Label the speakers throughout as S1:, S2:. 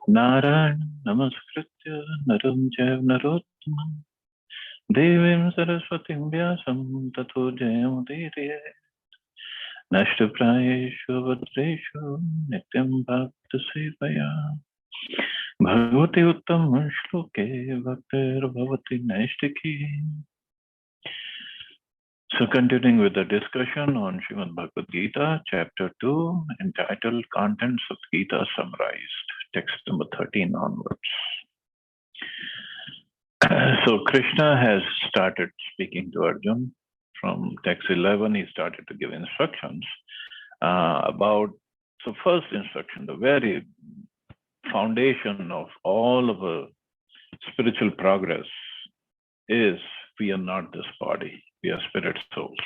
S1: Narayana Namaskritya Naram Jaiv Narottamam Devim Saraswatim Vyasam Tato Jayamudire Nashtaprayeshu Vadreshu Nityam Bhakta Sevaya Bhagavati Uttam Shloke Bhaktir Bhavati Naishtiki. So continuing with the discussion on Srimad Bhagavad Gita, chapter 2, entitled Contents of Gita Summarized, text number 13 onwards. So Krishna has started speaking to Arjuna. From text 11, he started to give instructions about, so first instruction, the very foundation of all of a spiritual progress is we are not this body, we are spirit souls.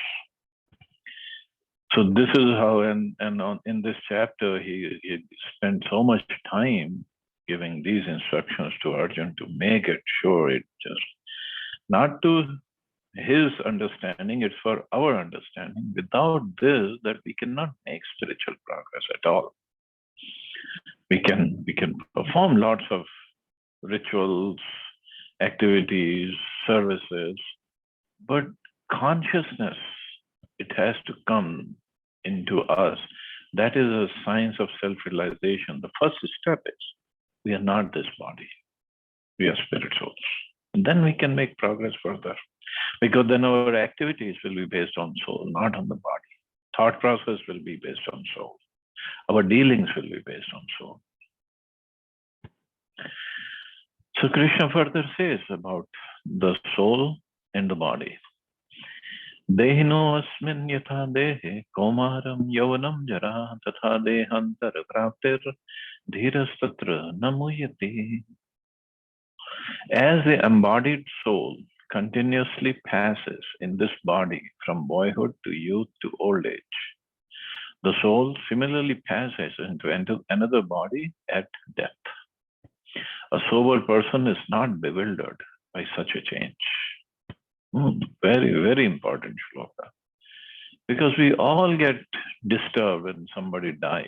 S1: So this is how, in this chapter, he spent so much time giving these instructions to Arjuna to make it sure it just, not to his understanding, it's for our understanding. Without this, that we cannot make spiritual progress at all. We can perform lots of rituals, activities, services, but consciousness, it has to come into us. That is a science of self-realization. The first step is we are not this body. We are spirit souls. And then we can make progress further. Because then our activities will be based on soul, not on the body. Thought process will be based on soul. Our dealings will be based on soul. So Krishna further says about the soul and the body. Dehino asmin yatha dehe komaram yavanam jara tatha dehantar praptir dhirastatra namuyati. As the embodied soul continuously passes in this body from boyhood to youth to old age, the soul similarly passes into another body at death. A sober person is not bewildered by such a change. Very, very important shloka. Because we all get disturbed when somebody dies,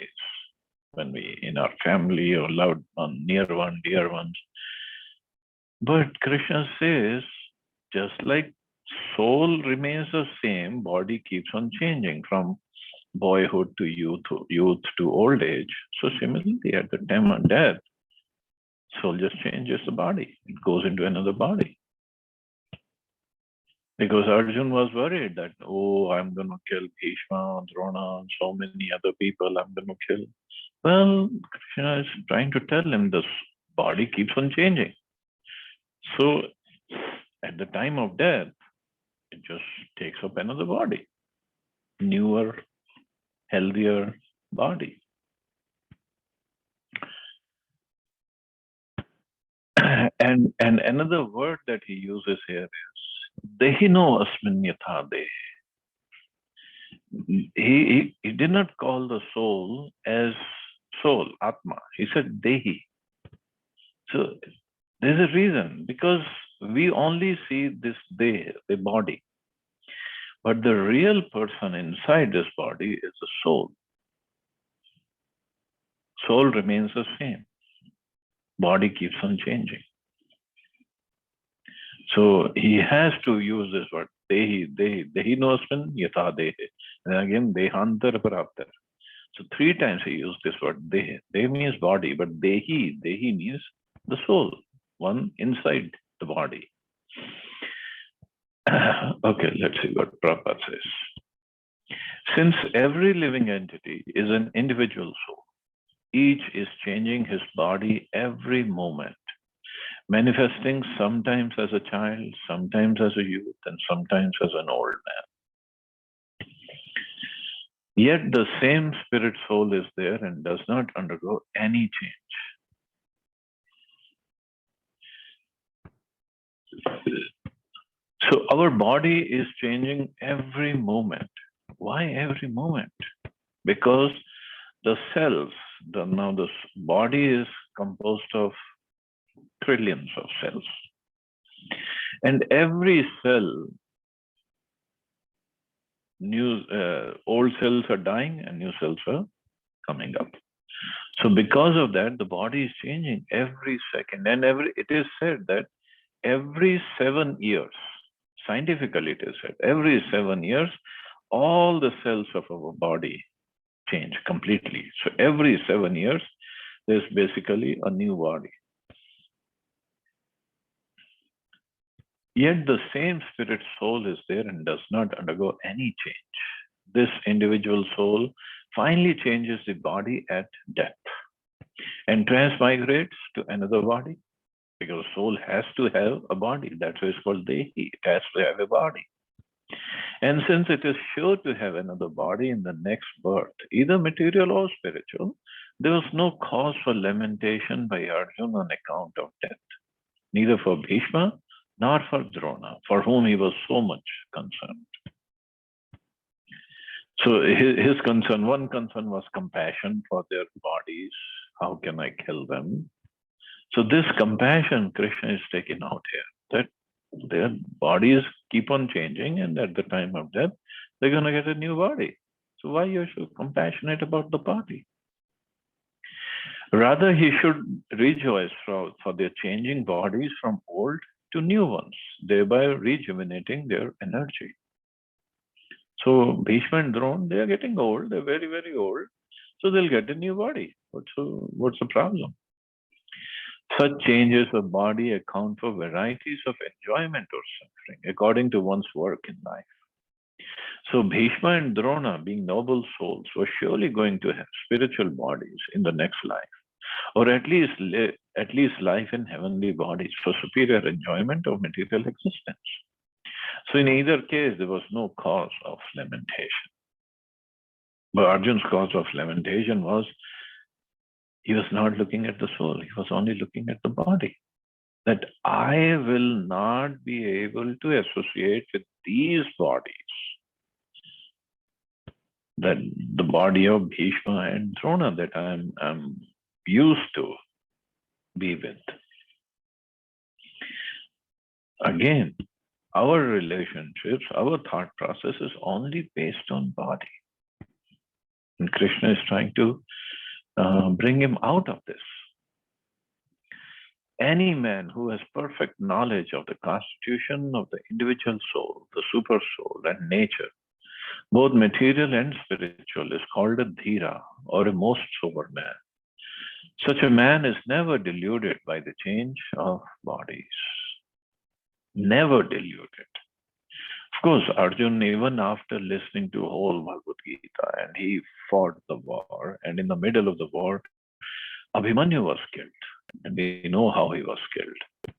S1: when we, in our family or loved one, near one, dear ones. But Krishna says, just like soul remains the same, body keeps on changing from boyhood to youth to old age. So similarly, at the time of death, soul just changes the body. It goes into another body. Because Arjuna was worried that, oh, I'm going to kill Bhishma, Drona, and so many other people I'm going to kill. Well, Krishna is trying to tell him this body keeps on changing. So at the time of death, it just takes up another body, newer, healthier body. And another word that he uses here is Dehino asmin yatha dehe. He did not call the soul as soul, Atma. He said Dehi. So there's a reason, because we only see this Deh, the body. But the real person inside this body is the soul. Soul remains the same. Body keeps on changing. So he has to use this word, Dehi, nosmin yatha dehe. And again, dehantar praptar. So 3 times he used this word, Dehi. Dehi means body, but Dehi means the soul, one inside the body. Okay, let's see what Prabhupada says. Since every living entity is an individual soul, each is changing his body every moment, manifesting sometimes as a child, sometimes as a youth, and sometimes as an old man. Yet the same spirit soul is there and does not undergo any change. So our body is changing every moment. Why every moment? Because the cells, now the body is composed of trillions of cells. And every cell, old cells are dying and new cells are coming up. So because of that, the body is changing every second. And it is said that every 7 years, scientifically it is said, every 7 years, all the cells of our body change completely. So every 7 years, there's basically a new body. Yet the same spirit soul is there and does not undergo any change. This individual soul finally changes the body at death and transmigrates to another body, because soul has to have a body. That's why it's called Dehi. It has to have a body. And since it is sure to have another body in the next birth, either material or spiritual, there was no cause for lamentation by Arjuna on account of death, neither for Bhishma nor for Drona, for whom he was so much concerned. So his concern, one concern was compassion for their bodies. How can I kill them? So this compassion Krishna is taking out here, that their bodies keep on changing, and at the time of death, they're going to get a new body. So why you should compassionate about the body? Rather, he should rejoice for their changing bodies from old to new ones, thereby rejuvenating their energy. So Bhishma and Drona, they are getting old. They're very, very old. So they'll get a new body. What's the problem? Such changes of body account for varieties of enjoyment or suffering according to one's work in life. So Bhishma and Drona, being noble souls, were surely going to have spiritual bodies in the next life, or at least life in heavenly bodies for superior enjoyment of material existence. So in either case, there was no cause of lamentation. But Arjuna's cause of lamentation was he was not looking at the soul. He was only looking at the body. That I will not be able to associate with these bodies. That the body of Bhishma and Drona that I'm used to be with. Again, our relationships, our thought process is only based on body. And Krishna is trying to bring him out of this. Any man who has perfect knowledge of the constitution of the individual soul, the super soul, and nature, both material and spiritual, is called a dhira, or a most sober man. Such a man is never deluded by the change of bodies. Never deluded. Of course, Arjuna, even after listening to whole Bhagavad Gita, and he fought the war, and in the middle of the war, Abhimanyu was killed. And we know how he was killed.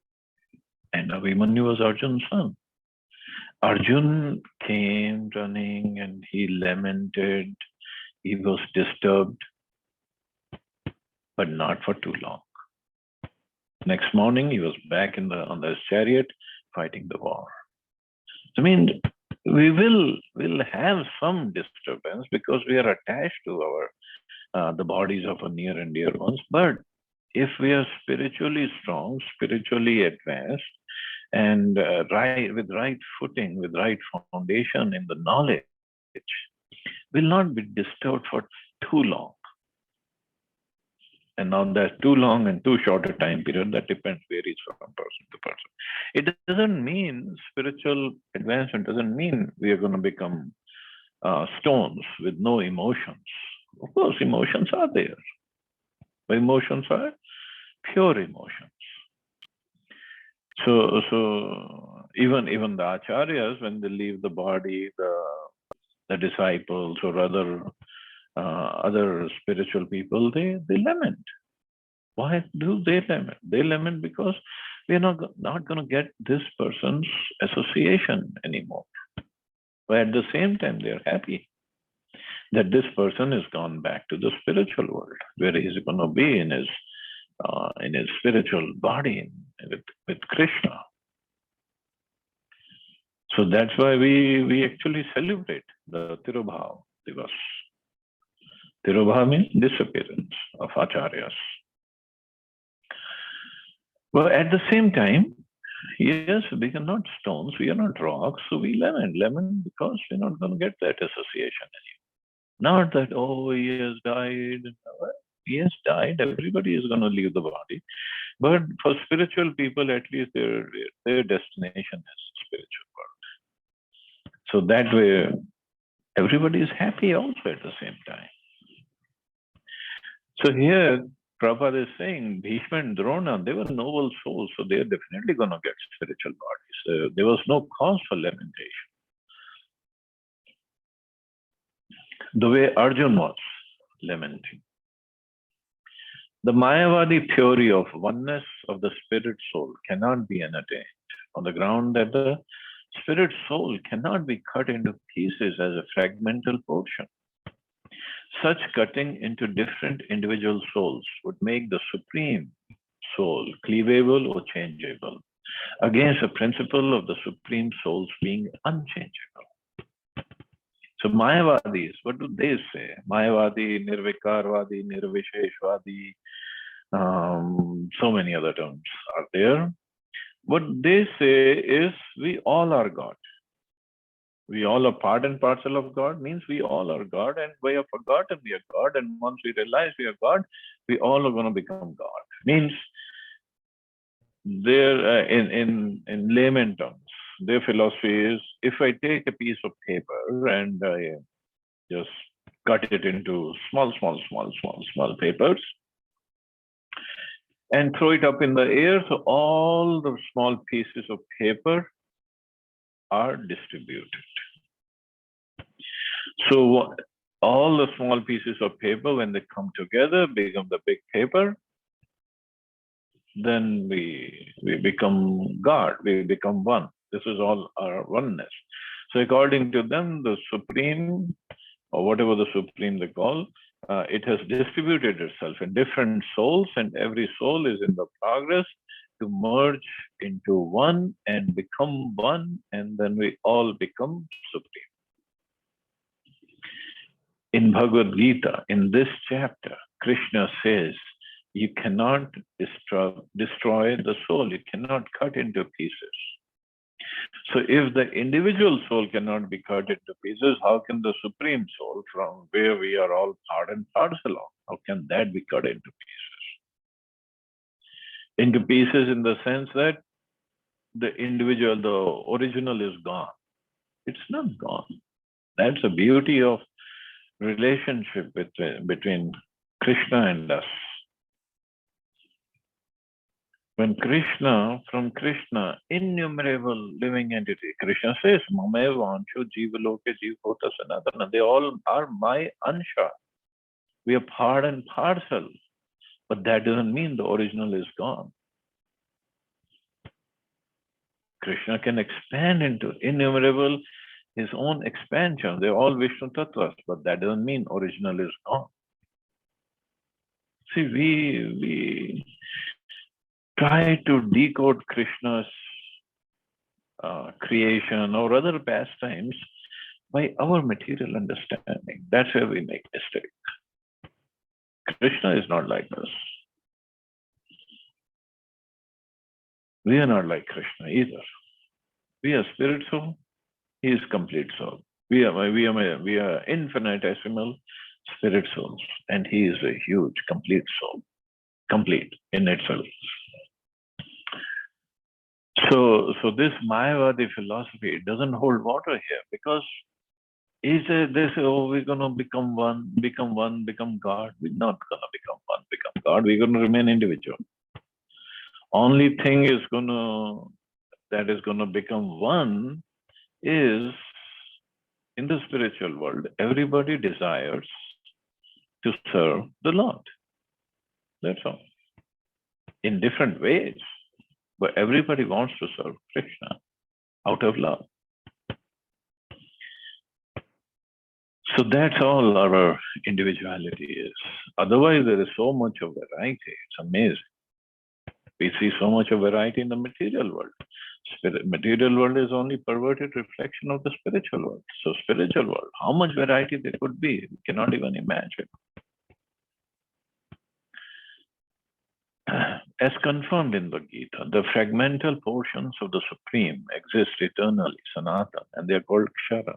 S1: And Abhimanyu was Arjuna's son. Arjuna came running and he lamented. He was disturbed, but not for too long. Next morning, he was back on the chariot fighting the war. I mean, we will have some disturbance because we are attached to the bodies of our near and dear ones. But if we are spiritually strong, spiritually advanced, and with right footing, with right foundation in the knowledge, will not be disturbed for too long. And now that too long and too short a time period, that varies from person to person. It doesn't mean spiritual advancement doesn't mean we are going to become stones with no emotions. Of course, emotions are there. But emotions are pure emotions. So even the acharyas, when they leave the body, the disciples or other spiritual people, they lament. Why do they lament? They lament because we are not going to get this person's association anymore. But at the same time, they are happy that this person has gone back to the spiritual world, where he is going to be in his spiritual body with Krishna. So that's why we actually celebrate the Tirobhav Divas. Tirobhav means disappearance of acharyas. Well, at the same time, yes, we are not stones, we are not rocks, so we lament because we're not going to get that association anymore. Not that, oh, he has died. He has died. Everybody is going to leave the body. But for spiritual people, at least their destination is spiritual world. So that way, everybody is happy also at the same time. So here, Prabhupada is saying, Bhishma and Drona, they were noble souls, so they are definitely going to get spiritual bodies. There was no cause for lamentation. The way Arjun was lamenting. The Mayavadi theory of oneness of the spirit soul cannot be entertained on the ground that the spirit soul cannot be cut into pieces as a fragmental portion. Such cutting into different individual souls would make the supreme soul cleavable or changeable against the principle of the supreme souls being unchangeable. So Mayavadis, what do they say? Mayavadi, Nirvikarvadi, Nirvisheshvadi, so many other terms are there. What they say is we all are God. We all are part and parcel of God, means we all are God, and we have forgotten we are God. And once we realize we are God, we all are going to become God. Means their in layman terms, their philosophy is: if I take a piece of paper and I just cut it into small papers and throw it up in the air, so all the small pieces of paper are distributed. So all the small pieces of paper, when they come together, become the big paper. Then we become God. We become one. This is all our oneness. So according to them, the Supreme, or whatever the Supreme they call, it has distributed itself in different souls, and every soul is in the progress to merge into one and become one, and then we all become Supreme. In Bhagavad Gita, in this chapter, Krishna says, you cannot destroy the soul. You cannot cut into pieces. So if the individual soul cannot be cut into pieces, how can the Supreme Soul, from where we are all part and parcel of, how can that be cut into pieces? Into pieces in the sense that the individual, the original is gone. It's not gone. That's the beauty of relationship between Krishna and us. When Krishna, from Krishna, innumerable living entity, Krishna says, Mameva Anshu Jivaloke Jivota Sanatana, they all are my Ansha. We are part and parcel. But that doesn't mean the original is gone. Krishna can expand into innumerable, his own expansion. They're all Vishnu Tattvas, but that doesn't mean original is gone. See, we try to decode Krishna's creation or other pastimes by our material understanding. That's where we make mistake. Krishna is not like us. We are not like Krishna either. We are spirit soul. He is complete soul. We are infinitesimal spirit souls, and he is a huge, complete soul, complete in itself. So this Mayavadi philosophy, it doesn't hold water here, because they say, oh, we're going to become one, become God. We're not going to become one, become God. We're going to remain individual. Only thing that is going to become one is, in the spiritual world, everybody desires to serve the Lord. That's all. In different ways. But everybody wants to serve Krishna out of love. So that's all our individuality is. Otherwise, there is so much of variety. It's amazing. We see so much of variety in the material world. Material world is only perverted reflection of the spiritual world. So spiritual world, how much variety there could be, we cannot even imagine. As confirmed in the Gita, the fragmental portions of the Supreme exist eternally, Sanatana, and they are called Kshara.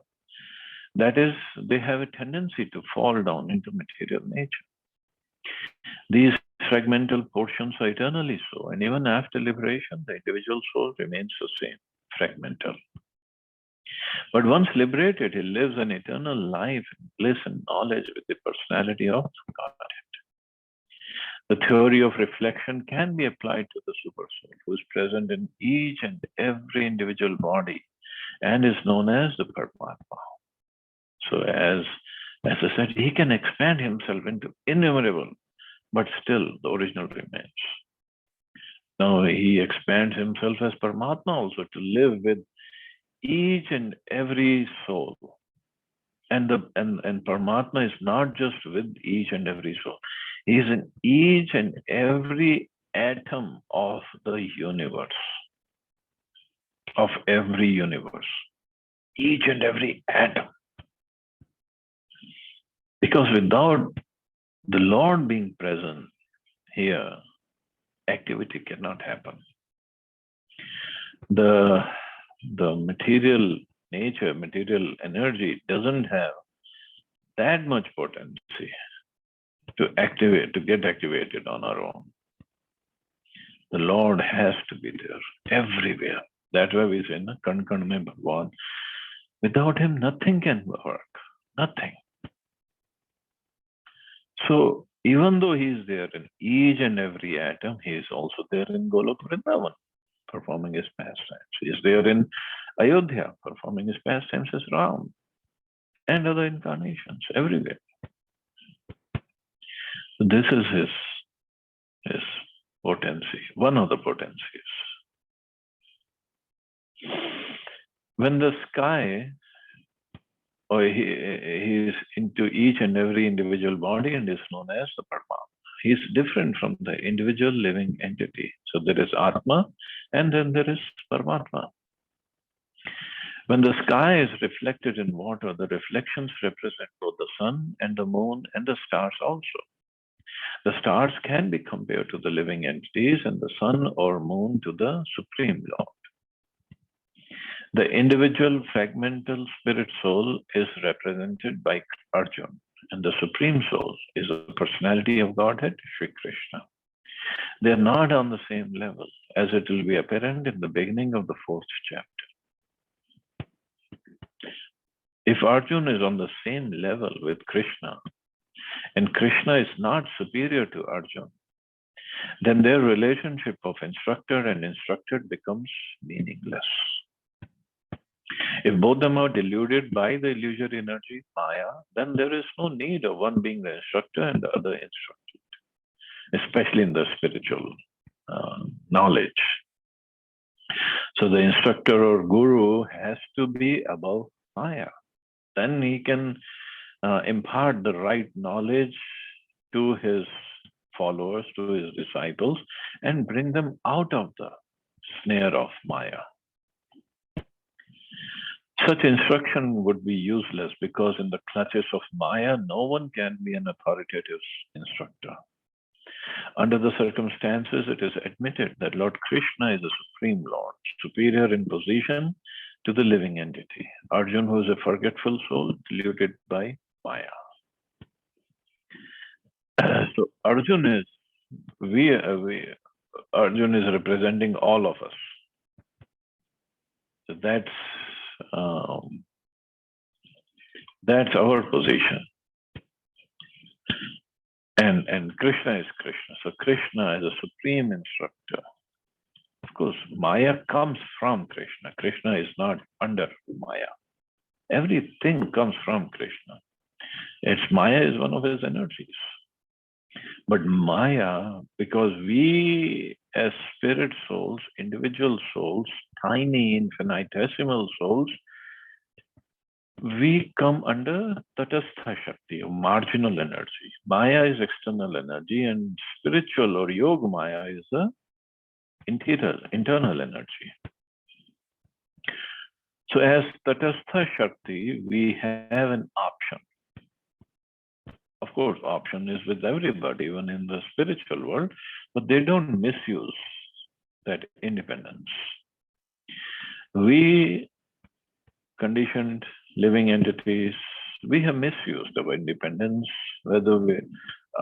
S1: That is, they have a tendency to fall down into material nature. These fragmental portions are eternally so, and even after liberation, the individual soul remains the same, fragmental. But once liberated, he lives an eternal life in bliss and knowledge with the personality of Godhead. The theory of reflection can be applied to the Supersoul, who is present in each and every individual body and is known as the Paramatma. So as I said, he can expand himself into innumerable, but still the original remains. Now he expands himself as Paramatma also to live with each and every soul. And Paramatma is not just with each and every soul. He is in each and every atom of the universe. Of every universe. Each and every atom. Because without the Lord being present here, activity cannot happen. The material nature, material energy doesn't have that much potency to get activated on our own. The Lord has to be there everywhere. That's why we say, Kan Kan Mein Bhagwan. Without him, nothing can work. Nothing. So even though he is there in each and every atom, he is also there in Golok Vrindavan, performing his pastimes. He is there in Ayodhya, performing his pastimes as Ram, and other incarnations everywhere. So this is his potency, one of the potencies. When the sky, or he is into each and every individual body and is known as the Paramatma. He is different from the individual living entity. So there is Atma and then there is Paramatma. When the sky is reflected in water, the reflections represent both the sun and the moon and the stars also. The stars can be compared to the living entities and the sun or moon to the Supreme Lord. The individual fragmental spirit soul is represented by Arjuna, and the Supreme Soul is the personality of Godhead, Sri Krishna. They are not on the same level, as it will be apparent in the beginning of the 4th chapter. If Arjuna is on the same level with Krishna, and Krishna is not superior to Arjuna, then their relationship of instructor and instructed becomes meaningless. If both them are deluded by the illusory energy, Maya, then there is no need of one being the instructor and the other instructed, especially in the spiritual knowledge. So the instructor or guru has to be above Maya. Then he can impart the right knowledge to his followers, to his disciples, and bring them out of the snare of Maya. Such instruction would be useless because in the clutches of Maya, no one can be an authoritative instructor. Under the circumstances, it is admitted that Lord Krishna is the Supreme Lord, superior in position to the living entity. Arjuna, who is a forgetful soul, deluded by Maya. So Arjuna is Arjuna is representing all of us. So that's our position. And Krishna is Krishna. So Krishna is a supreme instructor. Of course, Maya comes from Krishna. Krishna is not under Maya. Everything comes from Krishna. Maya is one of his energies. But Maya, because we as spirit souls, individual souls, tiny infinitesimal souls, we come under Tatastha Shakti, or marginal energy. Maya is external energy, and spiritual or Yoga Maya is the internal energy. So as Tatastha Shakti, we have an option. Of course, option is with everybody, even in the spiritual world, but they don't misuse that independence. We conditioned living entities, we have misused our independence, whether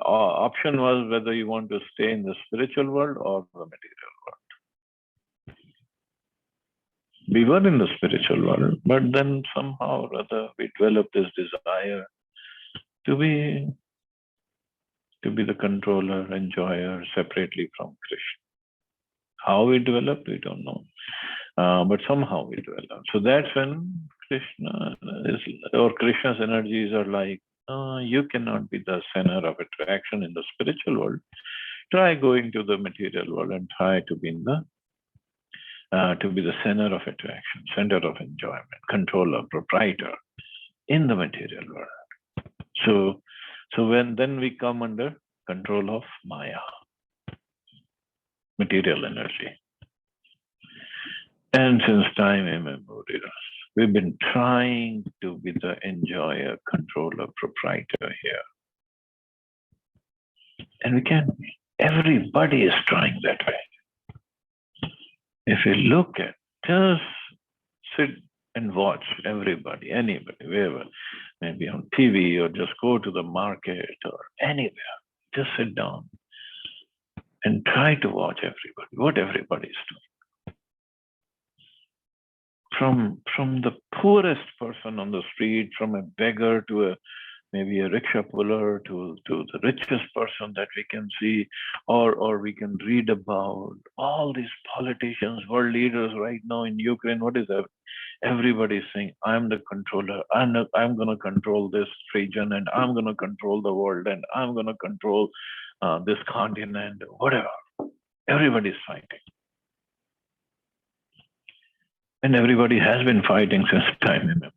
S1: option was whether you want to stay in the spiritual world or the material world. We were in the spiritual world, but then somehow or other we developed this desire to be the controller, enjoyer, separately from Krishna. How we developed, we don't know. But somehow we developed. So that's when Krishna is, or Krishna's energies are like, you cannot be the center of attraction in the spiritual world. Try going to the material world and try to be in the center of attraction, center of enjoyment, controller, proprietor in the material world. So then we come under control of Maya, material energy. And since time immemorial, we've been trying to be the enjoyer, controller, proprietor here. And we can't be. Everybody is trying that way. If you look at, just sit and watch everybody, anybody, wherever, maybe on TV or just go to the market or anywhere, just sit down and try to watch everybody, what everybody is doing. From the poorest person on the street, from a beggar to maybe a rickshaw puller to the richest person that we can see, or we can read about all these politicians, world leaders right now in Ukraine. What is that? Everybody is saying, I'm the controller. I'm going to control this region, and I'm going to control the world, and I'm going to control this continent, whatever. Everybody is fighting. And everybody has been fighting since time immemorial.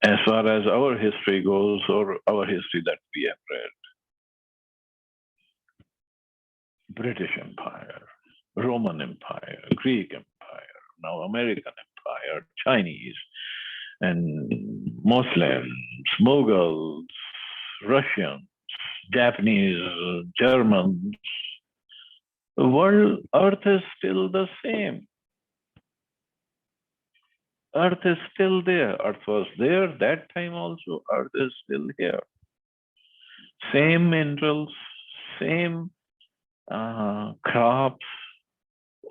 S1: As far as our history goes, or our history that we have read, British Empire, Roman Empire, Greek Empire, now American Empire, Chinese, and Muslims, Mughals, Russians, Japanese, Germans. The world, Earth is still the same. Earth is still there. Earth was there that time also. Earth is still here. Same minerals, same crops,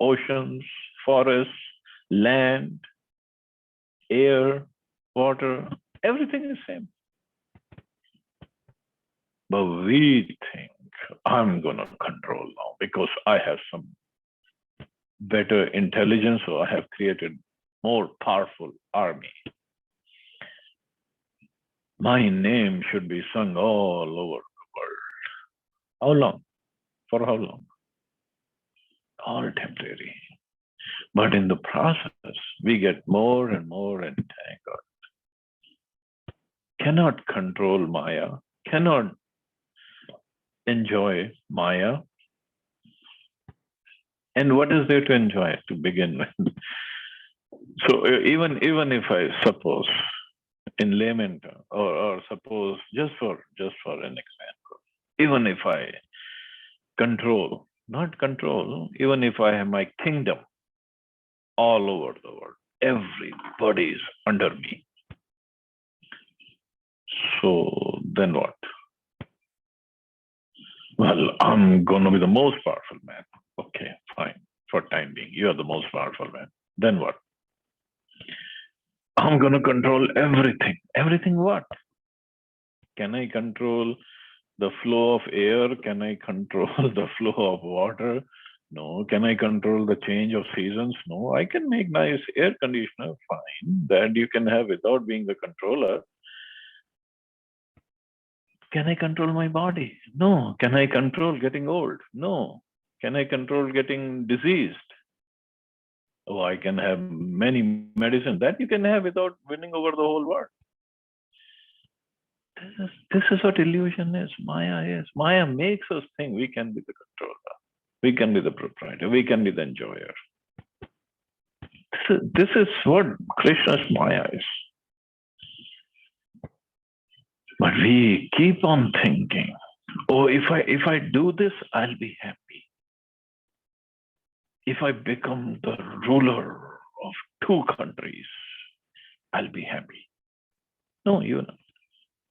S1: oceans, forests, land, air, water, everything is same. But we think, I'm going to control now because I have some better intelligence, or I have created more powerful army. My name should be sung all over the world. How long? For how long? All temporary. But in the process, we get more and more entangled. Cannot control Maya, cannot enjoy Maya. And what is there to enjoy to begin with? So even if I suppose in layman terms, or suppose just for an example, even if I even if I have my kingdom all over the world, everybody is under me. So then what? Well, I'm going to be the most powerful man. Okay, fine. For time being, you are the most powerful man. Then what? I'm going to control everything. Everything what? Can I control the flow of air? Can I control the flow of water? No. Can I control the change of seasons? No. I can make nice air conditioner, fine. That you can have without being the controller. Can I control my body? No. Can I control getting old? No. Can I control getting diseased? Oh, I can have many medicines that you can have without winning over the whole world. This is what illusion is, Maya is. Maya makes us think we can be the controller, we can be the proprietor, we can be the enjoyer. This is what Krishna's Maya is. But we keep on thinking, oh, if I do this, I'll be happy. If I become the ruler of 2 countries, I'll be happy. No, you're not.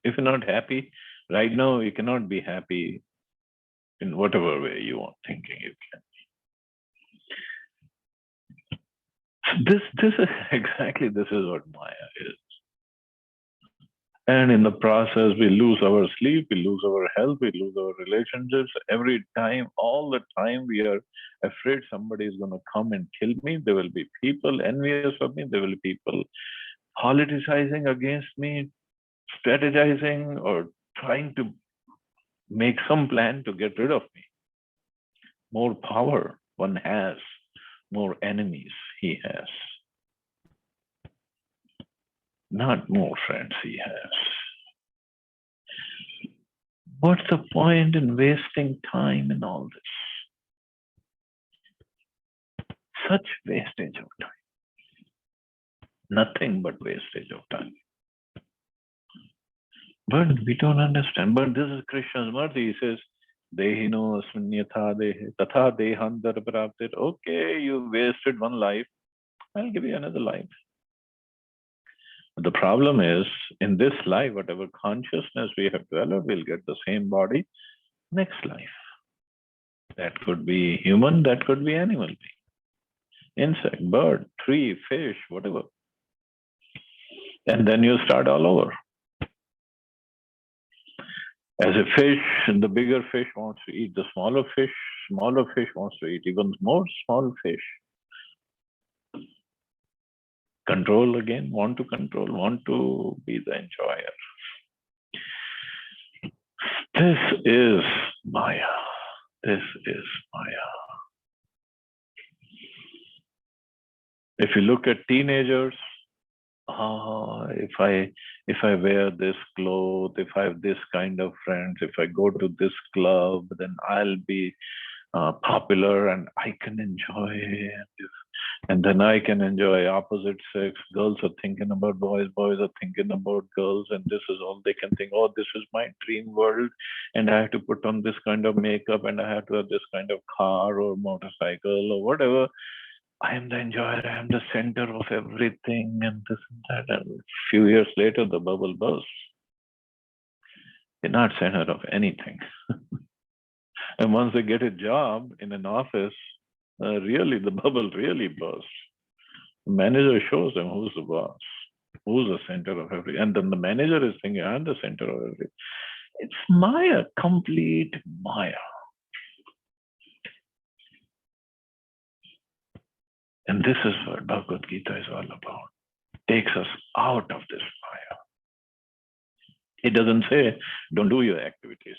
S1: If you're not happy right now, you cannot be happy in whatever way you are thinking you can. This is exactly this is what Maya is. And in the process, we lose our sleep, we lose our health, we lose our relationships. Every time, all the time, we are afraid somebody is going to come and kill me. There will be people envious of me. There will be people politicizing against me, strategizing, or trying to make some plan to get rid of me. More power one has, more enemies he has. Not more friends he has. What's the point in wasting time in all this? Such wastage of time. Nothing but wastage of time. But we don't understand. But this is Krishna's mercy. He says, Dehino asminyatha dehe tatha dehandar praptir. Okay, you wasted one life. I'll give you another life. But the problem is, in this life, whatever consciousness we have developed, we'll get the same body next life. That could be human, that could be animal being. Insect, bird, tree, fish, whatever. And then you start all over. As a fish, the bigger fish wants to eat the smaller fish wants to eat even more small fish. Control again, want to control, want to be the enjoyer. This is Maya. This is Maya. If you look at teenagers, if I wear this clothes, if I have this kind of friends, if I go to this club, then I'll be popular and I can enjoy it. And then I can enjoy opposite sex. Girls are thinking about boys, boys are thinking about girls, and this is all they can think. Oh, this is my dream world, and I have to put on this kind of makeup, and I have to have this kind of car or motorcycle or whatever. I am the enjoyer, I am the center of everything, and this and that. And a few years later, the bubble bursts. They're not center of anything. And once they get a job in an office, really, the bubble really bursts. The manager shows them who's the boss, who's the center of everything. And then the manager is thinking, I'm the center of everything. It's Maya, complete Maya. And this is what Bhagavad Gita is all about. Takes us out of this Maya. It doesn't say, don't do your activities.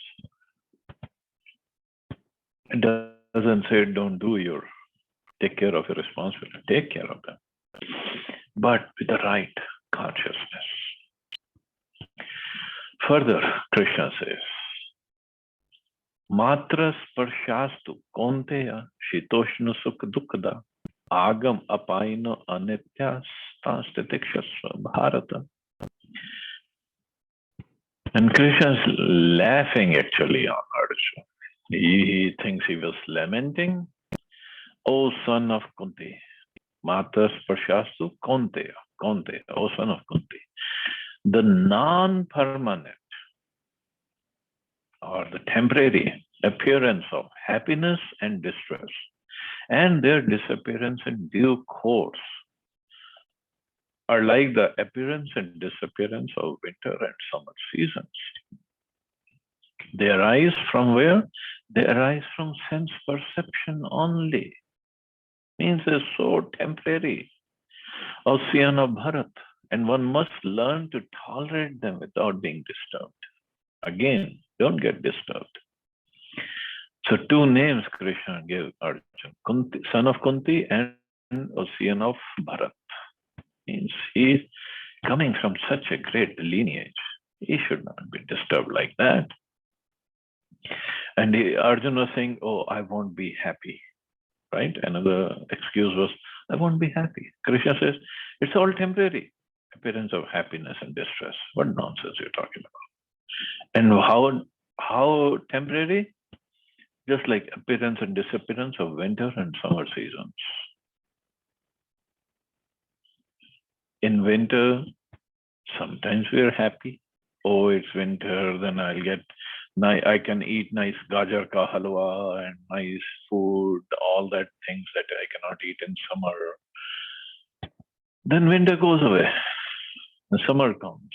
S1: It doesn't say, don't do your, take care of your responsibility. Take care of them. But with the right consciousness. Further, Krishna says, Matra sparshastu konteya shitoshna sukha dukkada agam apaino anitya stanstitikshasva bharata. And Krishna is laughing actually on Arjuna. He thinks he was lamenting. O son of Kunti, Mata sparshastu konteya, konteya, O son of Kunti. The non-permanent or the temporary appearance of happiness and distress and their disappearance in due course are like the appearance and disappearance of winter and summer seasons. They arise from where? They arise from sense perception only. Means they're so temporary. Ocean of Bharat. And one must learn to tolerate them without being disturbed. Again, don't get disturbed. So two names Krishna gave Arjuna, Kunti, son of Kunti and Ocean of Bharat. Means he's coming from such a great lineage. He should not be disturbed like that. And Arjuna was saying, oh, I won't be happy. Right? Another excuse was, I won't be happy. Krishna says, it's all temporary. Appearance of happiness and distress. What nonsense you're talking about. And how temporary? Just like appearance and disappearance of winter and summer seasons. In winter, sometimes we are happy, oh, it's winter, then I can eat nice gajar ka halwa and nice food, all that things that I cannot eat in summer. Then winter goes away. The summer comes.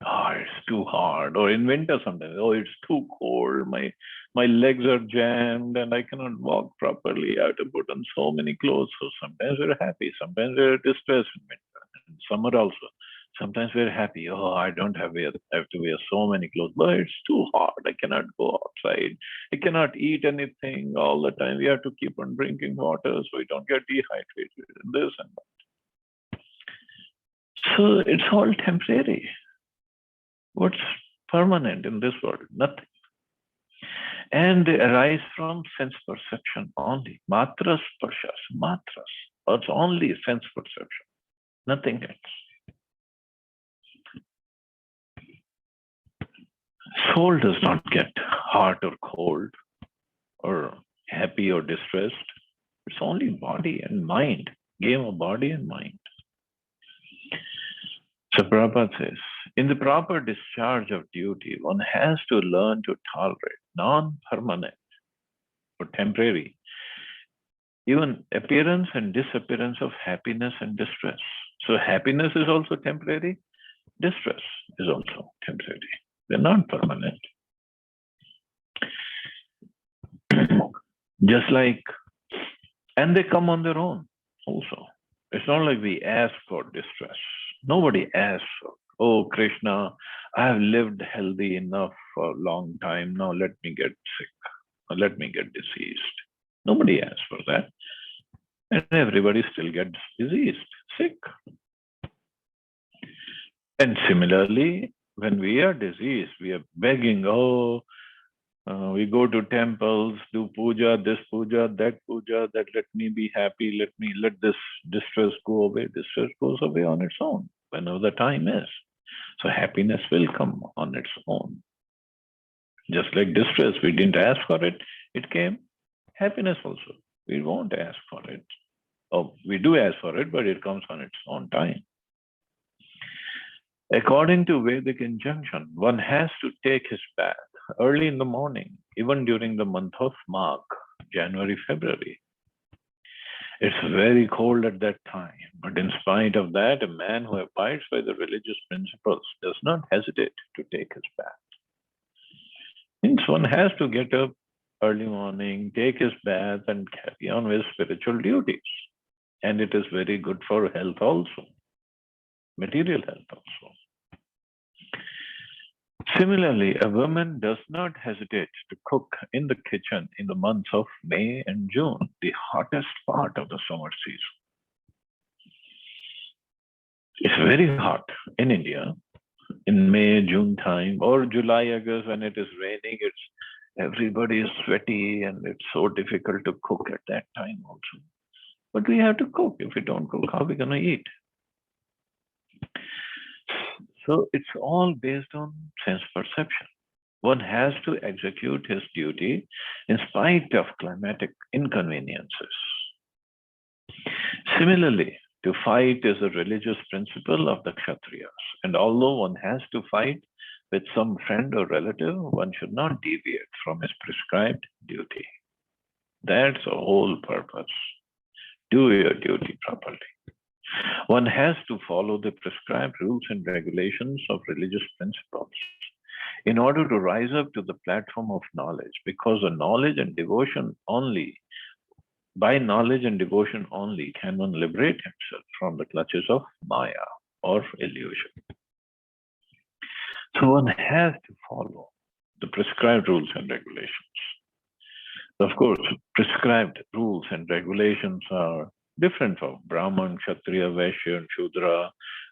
S1: Oh, it's too hard. Or in winter sometimes, oh, it's too cold. My legs are jammed and I cannot walk properly. I have to put on so many clothes. So sometimes we're happy, sometimes we're distressed in winter. And summer also. Sometimes we're happy. Oh, I don't have to wear so many clothes, but it's too hard. I cannot go outside. I cannot eat anything all the time. We have to keep on drinking water so we don't get dehydrated and this and that. So it's all temporary. What's permanent in this world? Nothing. And they arise from sense perception only. Matras parshas, matras. It's only sense perception, nothing else. Soul does not get hot or cold or happy or distressed. It's only body and mind, game of body and mind. So Prabhupada says, in the proper discharge of duty, one has to learn to tolerate non-permanent or temporary, even appearance and disappearance of happiness and distress. So happiness is also temporary, distress is also temporary. They're not permanent. Just like, and they come on their own also. It's not like we ask for distress. Nobody asks for, oh, Krishna, I have lived healthy enough for a long time. Now let me get sick. Or let me get diseased. Nobody asks for that. And everybody still gets diseased, sick. And similarly, when we are diseased, we are begging, oh, we go to temples, do puja, this puja, that let me be happy, let this distress go away. Distress goes away on its own, whenever the time is. So happiness will come on its own. Just like distress, we didn't ask for it, it came. Happiness also, we won't ask for it. Oh, we do ask for it, but it comes on its own time. According to Vedic injunction, one has to take his bath early in the morning, even during the month of Magh, January, February. It's very cold at that time, but in spite of that, a man who abides by the religious principles does not hesitate to take his bath. Means one has to get up early morning, take his bath, and carry on with spiritual duties. And it is very good for health also, material health also. Similarly, a woman does not hesitate to cook in the kitchen in the months of May and June, the hottest part of the summer season. It's very hot in India in May, June time, or July, August when it is raining. Everybody is sweaty and it's so difficult to cook at that time also. But we have to cook. If we don't cook, how are we going to eat? So it's all based on sense perception. One has to execute his duty in spite of climatic inconveniences. Similarly, to fight is a religious principle of the Kshatriyas. And although one has to fight with some friend or relative, one should not deviate from his prescribed duty. That's the whole purpose. Do your duty properly. One has to follow the prescribed rules and regulations of religious principles in order to rise up to the platform of knowledge, because of knowledge and devotion only, by knowledge and devotion only, can one liberate himself from the clutches of Maya or illusion. So one has to follow the prescribed rules and regulations. Of course, prescribed rules and regulations are different for Brahman, Kshatriya, Vaishya, and Shudra,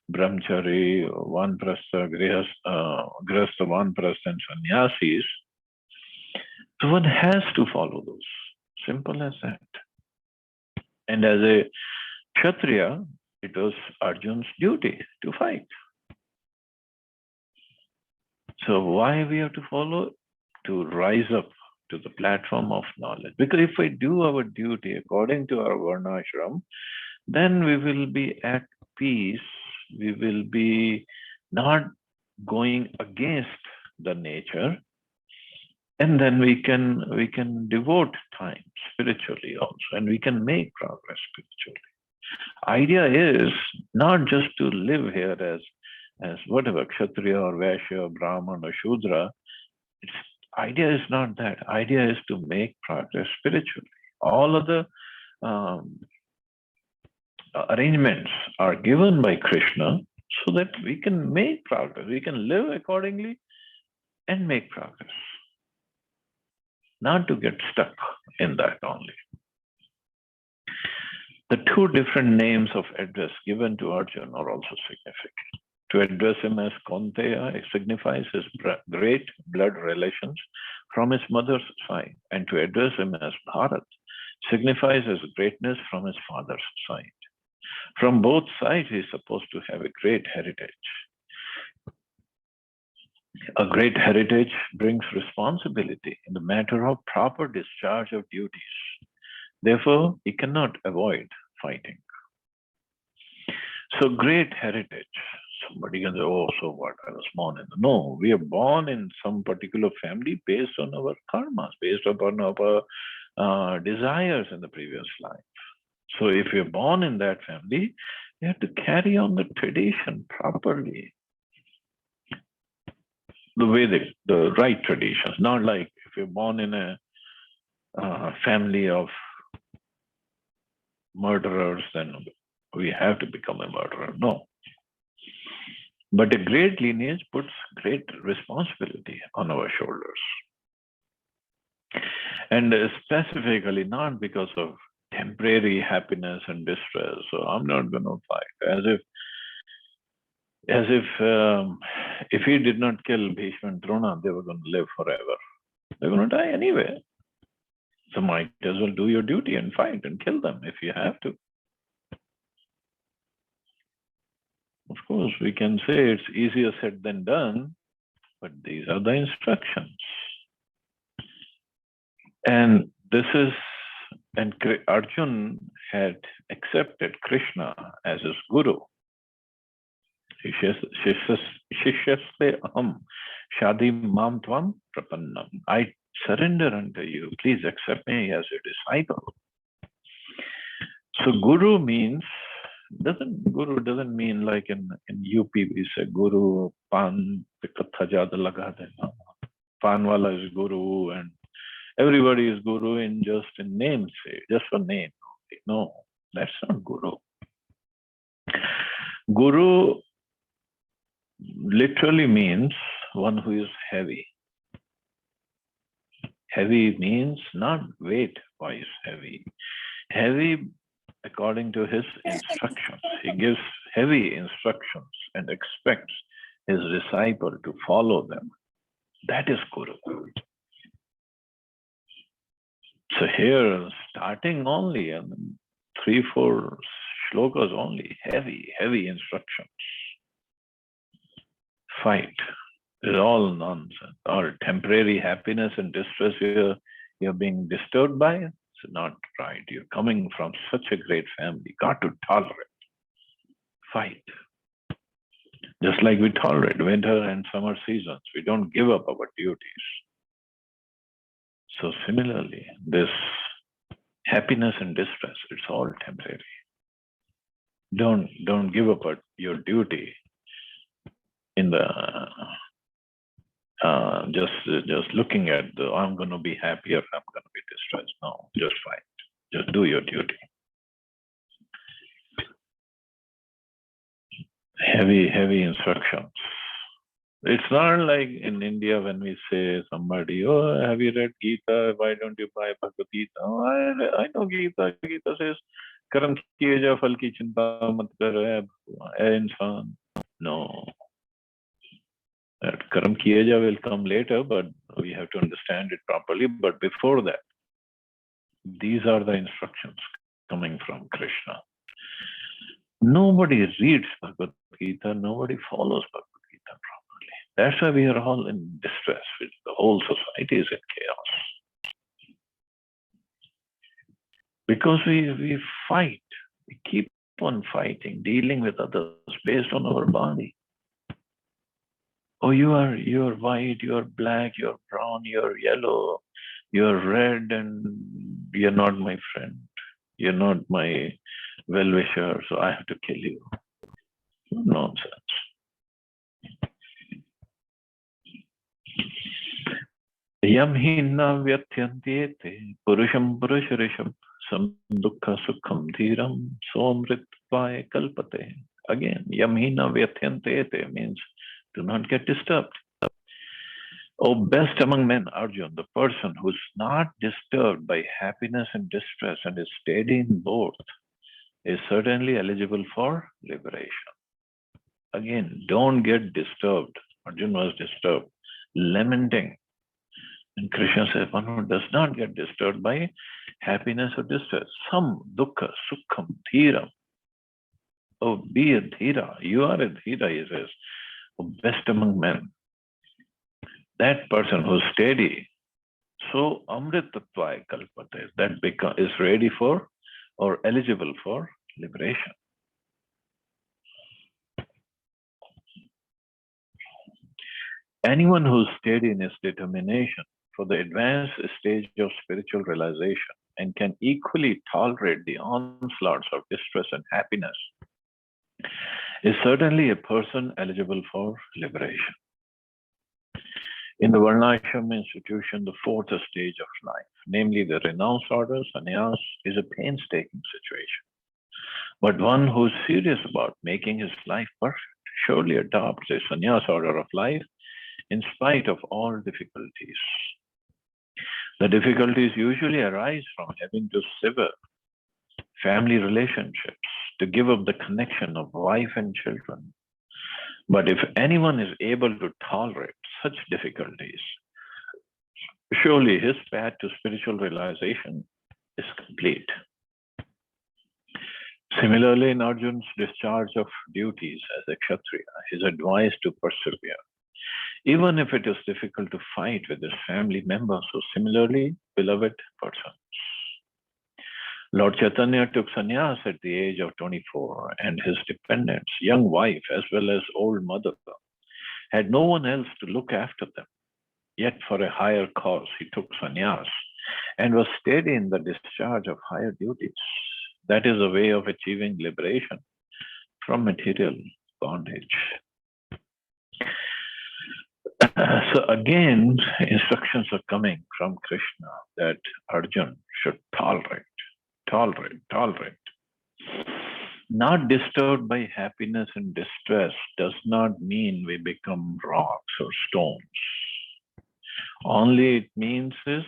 S1: Brahmachari, Vanprastha, Grihastha, Vanprastha, and Sannyasis. So one has to follow those. Simple as that. And as a Kshatriya, it was Arjun's duty to fight. So why we have to follow? To rise up to the platform of knowledge. Because if we do our duty according to our Varnashram, then we will be at peace. We will be not going against the nature, and then we can devote time spiritually also, and we can make progress spiritually. Idea is not just to live here as whatever Kshatriya or Vaishya or Brahman or Shudra. It's, idea is not that. Idea is to make progress spiritually. All of the um, arrangements are given by Krishna so that we can make progress. We can live accordingly and make progress. Not to get stuck in that only. The two different names of address given to Arjuna are also significant. To address him as Kaunteya, it signifies his great blood relations from his mother's side, and to address him as Bharat signifies his greatness from his father's side. From both sides, he is supposed to have a great heritage. A great heritage brings responsibility in the matter of proper discharge of duties. Therefore, he cannot avoid fighting. So, great heritage. Somebody can say, oh, so what? I was born in. No, we are born in some particular family based on our karmas, based upon our desires in the previous life. So, if you're born in that family, you have to carry on the tradition properly. The Vedic, the right traditions, not like if you're born in a family of murderers, then we have to become a murderer. No. But a great lineage puts great responsibility on our shoulders. And specifically not because of temporary happiness and distress. So I'm not going to fight. As if he did not kill Bhishma and Drona, they were going to live forever. They're going to die anyway. So might as well do your duty and fight and kill them if you have to. Of course, we can say it's easier said than done, but these are the instructions. And Arjun had accepted Krishna as his guru. Shishyaste aham shadim mam tvam prapannam. I surrender unto you. Please accept me as your disciple. So guru doesn't mean like in UP we say guru pan katha jada laga dena. Pan wala is guru and everybody is guru in name, say just for name. No, that's not guru. Guru literally means one who is heavy. Heavy means not weight-wise heavy. Heavy according to his instructions. He gives heavy instructions and expects his disciple to follow them. That is Guru. So here, starting only, and 3-4 shlokas only, heavy instructions. Fight. It's all nonsense. All temporary happiness and distress you're being disturbed by, it's not right. You're coming from such a great family. Got to tolerate. Fight. Just like we tolerate winter and summer seasons. We don't give up our duties. So similarly, this happiness and distress, it's all temporary. Don't give up your duty in the just looking at I'm going to be happy or I'm going to be distressed. No, just fight. Just do your duty. Heavy instructions. It's not like in India when we say somebody, oh, have you read Gita? Why don't you buy Bhagavad Gita? Oh, I know Gita. Gita says, Karam kiye ja phal ki chinta mat kar insan. No. That Karam kiye ja will come later, but we have to understand it properly. But before that, these are the instructions coming from Krishna. Nobody reads Bhagavad Gita. Nobody follows Bhagavad Gita properly. That's why we are all in distress. The whole society is in chaos. Because we fight. We keep on fighting, dealing with others based on our body. Oh, you're white, you're black, you're brown, you're yellow, you're red, and you're not my friend. You're not my well-wisher, so I have to kill you. Nonsense. Yam hinna vyathyantiyete purusham purusharisham sam dukkha sukham dhiram somritvaya kalpate. Again, yam hinna vyathyantiyete means do not get disturbed. O best among men, Arjun, the person who's not disturbed by happiness and distress and is steady in both is certainly eligible for liberation. Again, don't get disturbed. Arjun was disturbed, lamenting. And Krishna says, one who does not get disturbed by happiness or distress. Sam, dukkha, sukham, dhiram. Oh, be a dhira. You are a dhira, he says. Oh, best among men. That person who's steady. So, amritatvaya kalpate. That is ready for or eligible for liberation. Anyone who's steady in his determination for the advanced stage of spiritual realization and can equally tolerate the onslaughts of distress and happiness is certainly a person eligible for liberation. In the Varnashram institution, the fourth stage of life, namely the renounced order, sannyas, is a painstaking situation. But one who is serious about making his life perfect surely adopts a sannyas order of life in spite of all difficulties. The difficulties usually arise from having to sever family relationships, to give up the connection of wife and children. But if anyone is able to tolerate such difficulties, surely his path to spiritual realization is complete. Similarly, in Arjun's discharge of duties as a Kshatriya, he is advised to persevere, even if it is difficult to fight with his family members who similarly beloved persons. Lord Chaitanya took sannyas at the age of 24, and his dependents, young wife as well as old mother, had no one else to look after them. Yet for a higher cause, he took sannyas and was steady in the discharge of higher duties. That is a way of achieving liberation from material bondage. So again, instructions are coming from Krishna that Arjun should tolerate. Not disturbed by happiness and distress does not mean we become rocks or stones. Only it means is,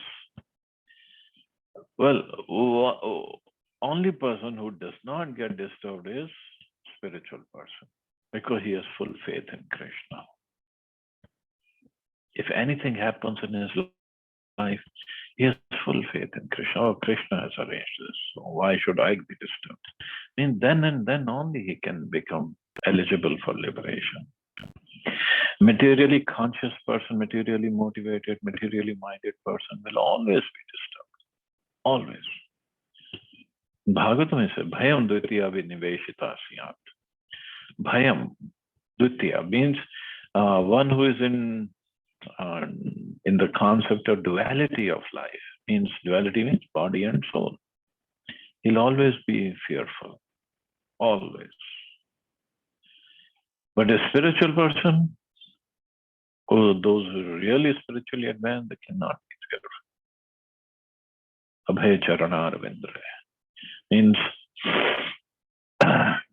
S1: only person who does not get disturbed is spiritual person, because he has full faith in Krishna. If anything happens in his life, he has full faith in Krishna. Oh, Krishna has arranged this, so why should I be disturbed? I mean, then and then only he can become eligible for liberation. Materially conscious person, materially motivated, materially minded person will always be disturbed. Always. Bhagavatam says, Bhayam Dvitiya Viniveshita Syat. Bhayam Dvitiya means one who is in the concept of duality of life. Duality means body and soul. He'll always be fearful. Always. But a spiritual person, or those who are really spiritually advanced, they cannot be fearful. Abhay Charana Arvindra means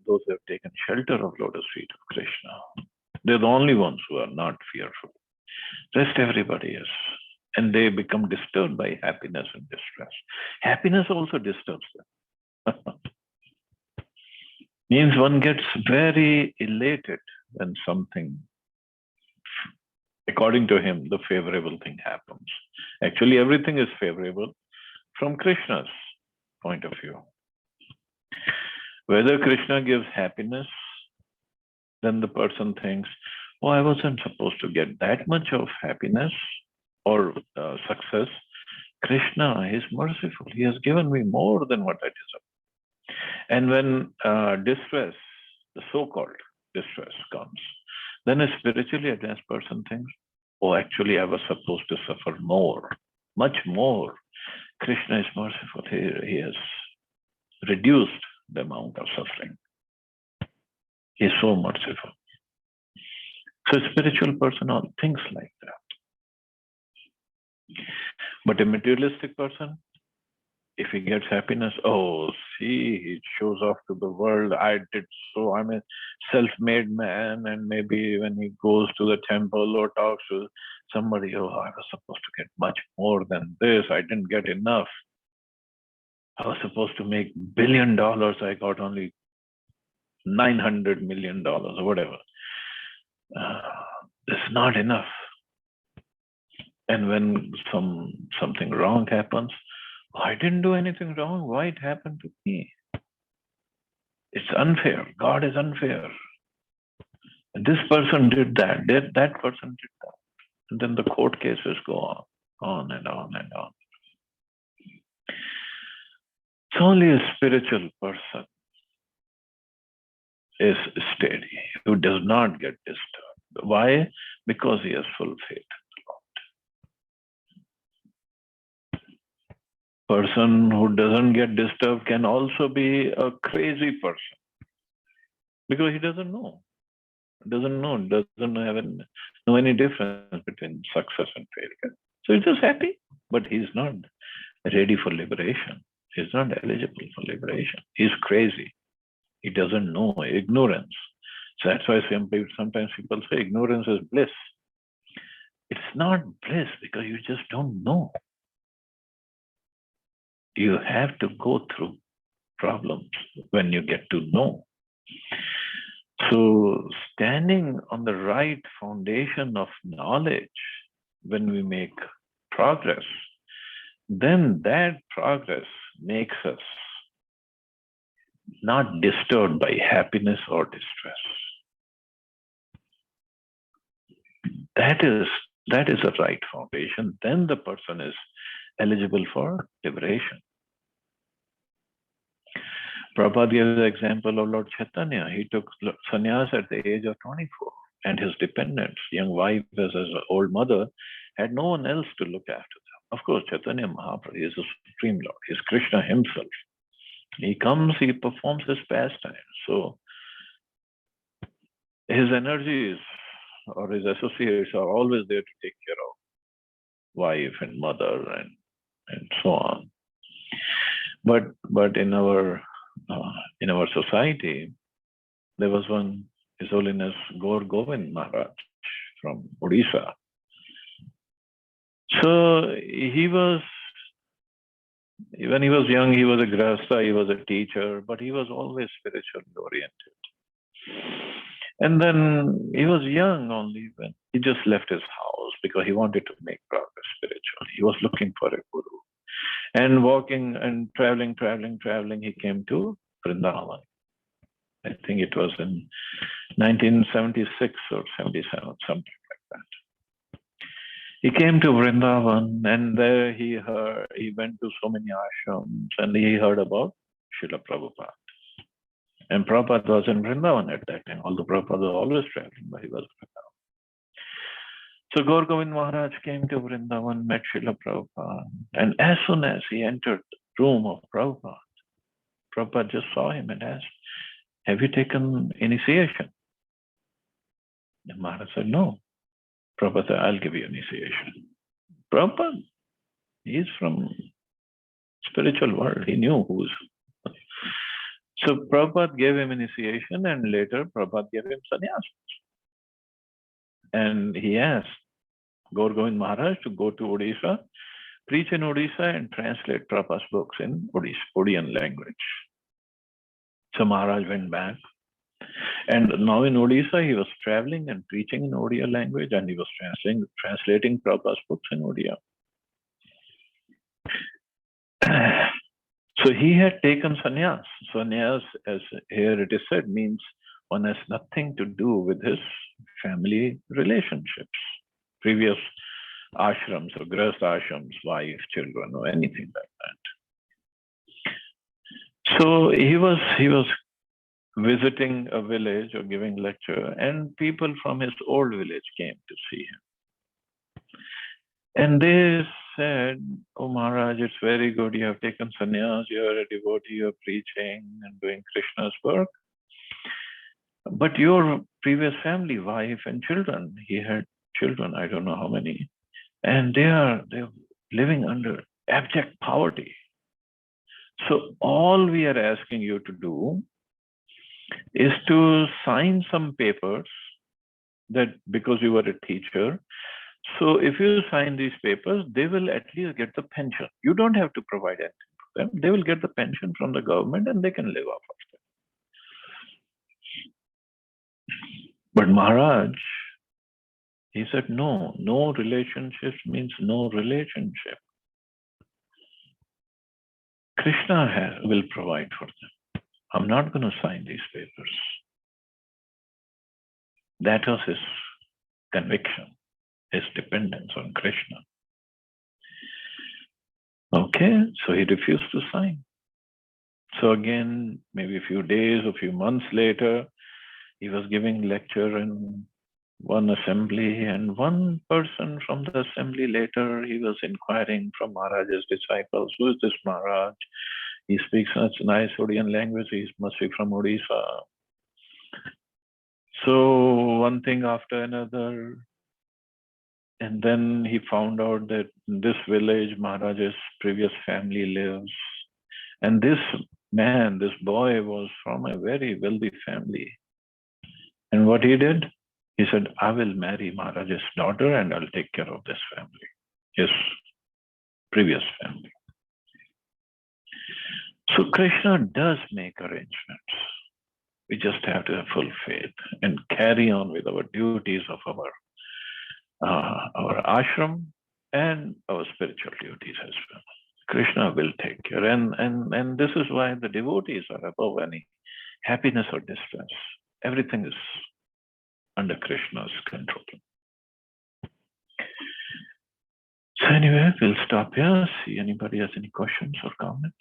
S1: those who have taken shelter of lotus feet of Krishna. They're the only ones who are not fearful. Rest everybody is. And they become disturbed by happiness and distress. Happiness also disturbs them. Means one gets very elated when something, according to him, the favorable thing happens. Actually, everything is favorable from Krishna's point of view. Whether Krishna gives happiness, then the person thinks, oh, I wasn't supposed to get that much of happiness or success. Krishna is merciful. He has given me more than what I deserve. And when distress, the so-called distress comes, Then a spiritually advanced person thinks, oh, actually, I was supposed to suffer more, much more. Krishna is merciful. He has reduced the amount of suffering. He is so merciful. So a spiritual person thinks like that. But a materialistic person, if he gets happiness, oh, see, he shows off to the world. I did so. I'm a self-made man. And maybe when he goes to the temple or talks to somebody, oh, I was supposed to get much more than this. I didn't get enough. I was supposed to make $1 billion. I got only $900 million or whatever. It's not enough. And when something wrong happens, I didn't do anything wrong. Why it happened to me? It's unfair. God is unfair. This person did that. That person did that. And then the court cases go on and on and on. It's only a spiritual person is steady, who does not get disturbed. Why? Because he has full faith in the Lord. Person who doesn't get disturbed can also be a crazy person because he doesn't know. Doesn't know any difference between success and failure. So he's just happy, but he's not ready for liberation. He's not eligible for liberation. He's crazy. He doesn't know, ignorance. So that's why sometimes people say ignorance is bliss. It's not bliss because you just don't know. You have to go through problems when you get to know. So standing on the right foundation of knowledge, when we make progress, then that progress makes us not disturbed by happiness or distress. That is a right foundation. Then the person is eligible for liberation. Prabhupada gives the example of Lord Chaitanya. He took sannyas at the age of 24, and his dependents, young wife as an old mother, had no one else to look after them. Of course, Chaitanya Mahaprabhu is the Supreme Lord. He's Krishna himself. He comes, he performs his pastime. So his energies or his associates are always there to take care of wife and mother and so on. But in our society, there was one, His Holiness Gaur Govind Maharaj from Odisha. So when he was young, he was a grahastha, he was a teacher, but he was always spiritually oriented. And then he was young only when he just left his house because he wanted to make progress spiritually. He was looking for a guru. And walking and traveling, he came to Vrindavan. I think it was in 1976 or 77, something like that. He came to Vrindavan, and there he went to so many ashrams, and he heard about Srila Prabhupada. And Prabhupada was in Vrindavan at that time, although Prabhupada was always traveling, but he was in Vrindavan. So Gaur Govind Maharaj came to Vrindavan, met Srila Prabhupada, and as soon as he entered the room of Prabhupada, Prabhupada just saw him and asked, have you taken initiation? And Maharaj said, no. Prabhupada said, I'll give you initiation. Prabhupada, he's from spiritual world. He knew who's. So Prabhupada gave him initiation, and later Prabhupada gave him sannyas. And he asked Gaur Govind Maharaj to go to Odisha, preach in Odisha, and translate Prabhupada's books in Odiyan language. So Maharaj went back. And now in Odisha, he was traveling and preaching in Odia language, and he was translating Prabhupada's books in Odia. So he had taken sannyas. Sannyas, as here it is said, means one has nothing to do with his family relationships, previous ashrams or grahastha ashrams, wife, children, or anything like that. So he was visiting a village or giving lecture, and people from his old village came to see him. And they said, "Oh Maharaj, it's very good. You have taken sannyas, you are a devotee, you are preaching and doing Krishna's work. But your previous family, wife and children," he had children, I don't know how many, and they're living under abject poverty. So all we are asking you to do is to sign some papers that because you were a teacher. So if you sign these papers, they will at least get the pension. You don't have to provide anything for them. They will get the pension from the government and they can live off of it. But Maharaj, he said, no relationships means no relationship. Krishna will provide for them. I'm not going to sign these papers. That was his conviction, his dependence on Krishna. Okay, so he refused to sign. So again, maybe a few days, a few months later, he was giving lecture in one assembly, and one person from the assembly later, he was inquiring from Maharaj's disciples, "Who is this Maharaj? He speaks such nice Odia language, he must be from Odisha." So one thing after another, and then he found out that in this village, Maharaj's previous family lives. And this man, this boy was from a very wealthy family. And what he did, he said, "I will marry Maharaj's daughter and I'll take care of this family," his previous family. So Krishna does make arrangements. We just have to have full faith and carry on with our duties of our ashram and our spiritual duties as well. Krishna will take care. And this is why the devotees are above any happiness or distress. Everything is under Krishna's control. So anyway, we'll stop here. See anybody has any questions or comments.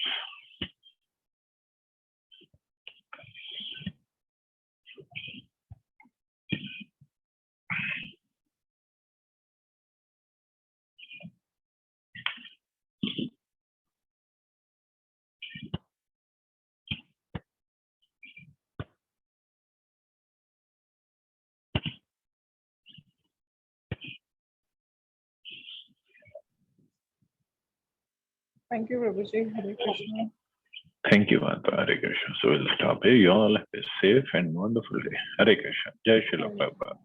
S2: Thank you, Prabhuji. Hare Krishna.
S1: Thank you, Mata. Hare Krishna. So we'll stop here. You all have a safe and wonderful day. Hare Krishna. Jai Srila Prabhupada.